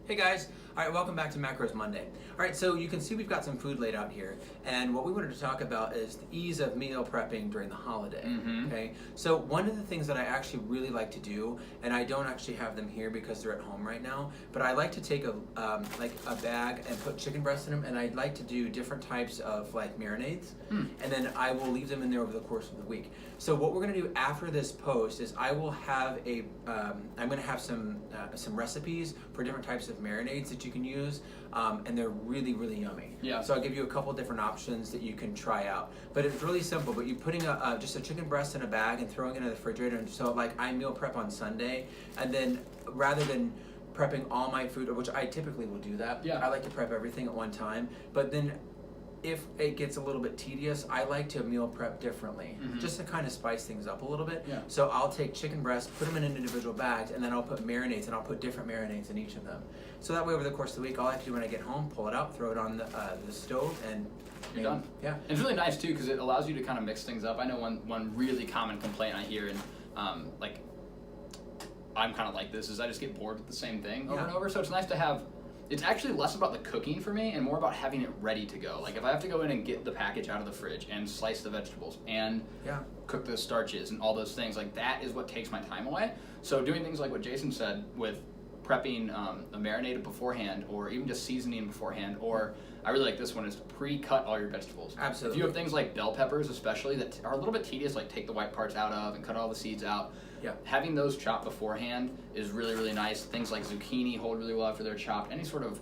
Hey guys, all right, welcome back to Macros Monday. All right, so you can see we've got some food laid out here, and what we wanted to talk about is the ease of meal prepping during the holiday. Okay, so one of the things that I actually really like to do, and I don't actually have them here because they're at home right now, but I like to take a bag and put chicken breasts in them, and I'd like to do different types of like marinades, and then I will leave them in there over the course of the week. So what we're gonna do after this post is I will have I'm gonna have some recipes for different types of marinades that you can use, and they're really, really yummy. Yeah. So I'll give you a couple different options that you can try out. But it's really simple, but you're putting just a chicken breast in a bag and throwing it in the refrigerator. And so like I meal prep on Sunday, and then rather than prepping all my food, which I typically will do that, Yeah. I like to prep everything at one time. But then if it gets a little bit tedious, I like to meal prep differently, just to kind of spice things up a little bit. Yeah. So I'll take chicken breasts, put them in individual bags, and then I'll put marinades, and I'll put different marinades in each of them. So that way over the course of the week, all I have to do when I get home, pull it out, throw it on the stove, and You're done. Yeah. And it's really nice too because it allows you to kind of mix things up. I know one really common complaint I hear, and like I'm kind of like this, is I just get bored with the same thing over and over. So it's nice to have. It's actually less about the cooking for me and more about having it ready to go. Like if I have to go in and get the package out of the fridge and slice the vegetables and cook the starches and all those things, like that is what takes my time away. So doing things like what Jason said with prepping a marinade beforehand, or even just seasoning beforehand, or I really like this one, is to pre-cut all your vegetables. Absolutely. If you have things like bell peppers especially that are a little bit tedious, like take the white parts out of and cut all the seeds out, having those chopped beforehand is really, really nice. Things like zucchini hold really well after they're chopped. Any sort of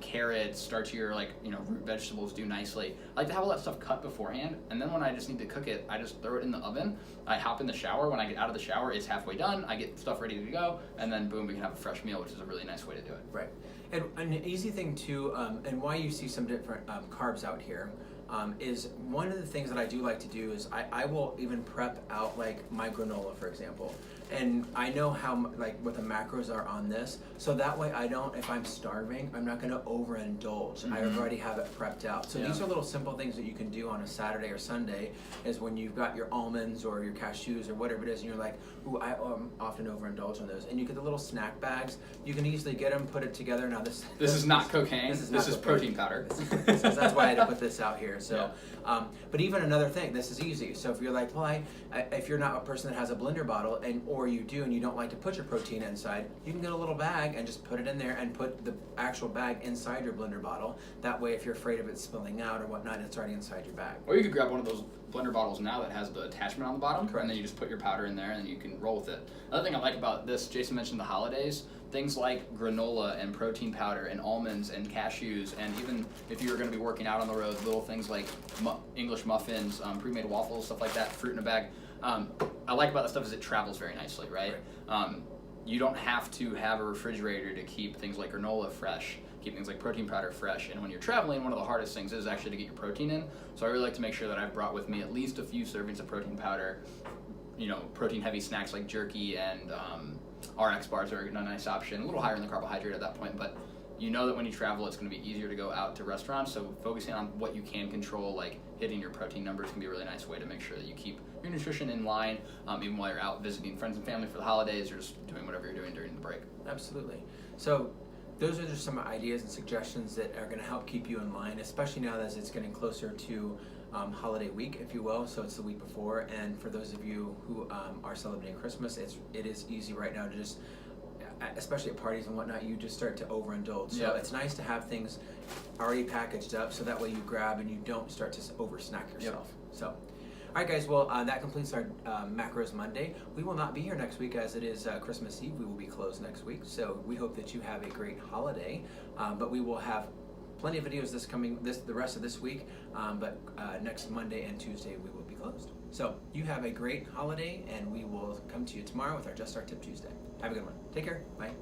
carrots, starchier, root vegetables do nicely. I like to have all that stuff cut beforehand, and then when I just need to cook it, I just throw it in the oven. I hop in the shower. When I get out of the shower, it's halfway done. I get stuff ready to go, and then boom, we can have a fresh meal, which is a really nice way to do it. Right. And an easy thing too, and why you see some different carbs out here, is one of the things that I do like to do is I will even prep out like my granola, for example. And I know how what the macros are on this, so that way I don't, if I'm starving, I'm not going to overindulge. I already have it prepped out. So these are little simple things that you can do on a Saturday or Sunday, is when you've got your almonds or your cashews or whatever it is, and you're like, ooh, I often overindulge on those. And you get the little snack bags. You can easily get them, put it together. Now this is not cocaine. This is protein powder. That's why I had to put this out here. So, but even another thing, this is easy. So if you're like, well, if you're not a person that has a blender bottle, or you do and you don't like to put your protein inside, you can get a little bag and just put it in there and put the actual bag inside your blender bottle. That way, if you're afraid of it spilling out or whatnot, it's already inside your bag. Or you could grab one of those blender bottles now that has the attachment on the bottom, and then you just put your powder in there and you can roll with it. Another thing I like about this, Jason mentioned the holidays, things like granola and protein powder and almonds and cashews, and even if you're going to be working out on the road, little things like English muffins, pre-made waffles, stuff like that, fruit in a bag. I like about that stuff is it travels very nicely, right? You don't have to have a refrigerator to keep things like granola fresh, keep things like protein powder fresh, and when you're traveling, one of the hardest things is actually to get your protein in. So I really like to make sure that I've brought with me at least a few servings of protein powder. Protein heavy snacks like jerky and RX bars are a nice option, a little higher in the carbohydrate at that point, but you know that when you travel, it's going to be easier to go out to restaurants, so focusing on what you can control, like hitting your protein numbers, can be a really nice way to make sure that you keep your nutrition in line, even while you're out visiting friends and family for the holidays, or just doing whatever you're doing during the break. Absolutely. So those are just some ideas and suggestions that are going to help keep you in line, especially now as it's getting closer to holiday week, if you will. So it's the week before, and for those of you who are celebrating Christmas, it is easy right now to just, especially at parties and whatnot, you just start to overindulge. So it's nice to have things already packaged up, so that way you grab and you don't start to over snack yourself. So, all right, guys. Well, that completes our Macros Monday. We will not be here next week, as it is Christmas Eve. We will be closed next week. So we hope that you have a great holiday. But we will have plenty of videos the rest of this week. But next Monday and Tuesday we will be closed. So you have a great holiday, and we will come to you tomorrow with our Just Start Tip Tuesday. Have a good one. Take care. Bye.